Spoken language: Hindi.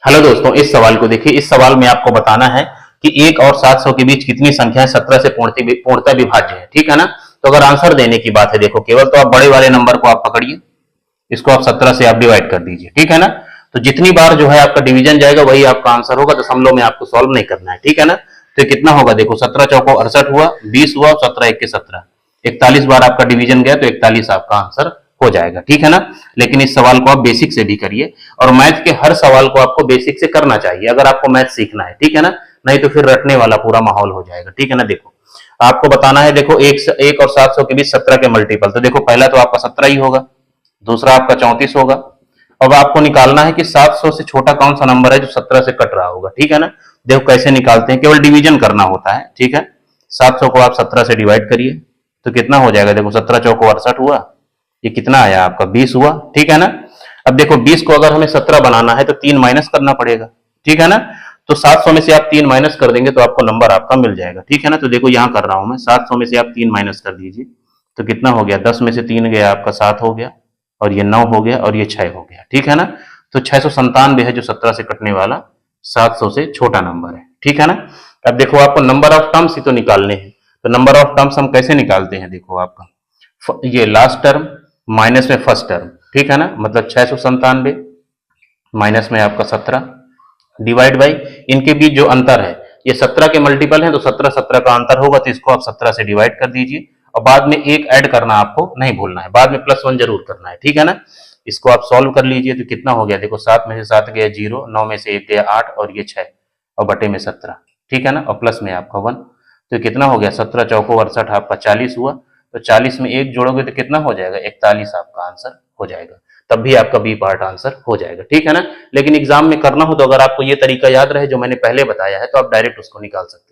हेलो दोस्तों, इस सवाल को देखिए। इस सवाल में आपको बताना है कि 1 और 700 के बीच कितनी संख्याएं 17 से पूर्णतः विभाज्य है। ठीक है ना। तो अगर आंसर देने की बात है देखो केवल, तो आप बड़े वाले नंबर को आप पकड़िए, इसको आप 17 से आप डिवाइड कर दीजिए। ठीक है ना। तो जितनी बार जो है आपका डिवीजन जाएगा वही आपका आंसर होगा, दशमलव में आपको सॉल्व नहीं करना है। ठीक है ना। तो कितना होगा देखो, 17 चौको 68 हुआ, 20 हुआ, 17 एक के 17, 41 बार आपका डिवीजन गया तो 41 आपका आंसर हो जाएगा। ठीक है ना। लेकिन इस सवाल को आप बेसिक से भी करिए, और मैथ के हर सवाल को आपको बेसिक से करना चाहिए अगर आपको मैथ सीखना है। ठीक है ना। नहीं तो फिर रटने वाला पूरा माहौल हो जाएगा। ठीक है ना। देखो आपको बताना है, देखो एक और 700 के बीच 17 के मल्टीपल, तो देखो पहला तो आपका 17 ही होगा, दूसरा आपका 34 होगा। अब आपको निकालना है कि 700 से छोटा कौन सा नंबर है जो 17 से कट रहा होगा। ठीक है ना। देखो कैसे निकालते हैं, केवल डिवीजन करना होता है। ठीक है। 700 को आप 17 से डिवाइड करिए तो कितना हो जाएगा, देखो 17 चौको 68 हुआ, ये कितना आया आपका 20 हुआ। ठीक है ना। अब देखो 20 को अगर हमें 17 बनाना है तो 3 माइनस करना पड़ेगा। ठीक है ना। तो 700 में से आप 3 माइनस कर देंगे तो आपको नंबर आपका मिल जाएगा। ठीक है ना। तो देखो यहां कर रहा हूं मैं, 700 में से आप 3 माइनस कर दीजिए तो कितना हो गया, 10 में से 3 गया आपका 7 हो गया, और ये 9 हो गया, और ये 6 हो गया। ठीक है ना। तो 697 है जो 17 से कटने वाला 700 से छोटा नंबर है। ठीक है ना। अब देखो आपको नंबर ऑफ टर्म्स ही तो निकालने हैं, तो नंबर ऑफ टर्म्स हम कैसे निकालते हैं, देखो आपका ये लास्ट टर्म माइनस में फर्स्ट टर्म। ठीक है ना। मतलब 697 माइनस में आपका 17 डिवाइड बाई इनके बीच जो अंतर है, ये 17 के मल्टीपल है तो 17 17 का अंतर होगा, तो इसको आप 17 से डिवाइड कर दीजिए। और बाद में एक ऐड करना आपको नहीं भूलना है, बाद में +1 जरूर करना है। ठीक है ना। इसको आप सॉल्व कर लीजिए तो कितना हो गया, देखो 7 में से 7 गया 0, 9 में से 1 गया 8, और ये 6 और बटे में 17। ठीक है ना। और प्लस में आपका 1, तो कितना हो गया, 17 चौको 68 आपका 40 हुआ, तो 40 में 1 जोड़ोगे तो कितना हो जाएगा, 41 आपका आंसर हो जाएगा। तब भी आपका बी पार्ट आंसर हो जाएगा। ठीक है ना। लेकिन एग्जाम में करना हो तो अगर आपको ये तरीका याद रहे जो मैंने पहले बताया है तो आप डायरेक्ट उसको निकाल सकते हैं।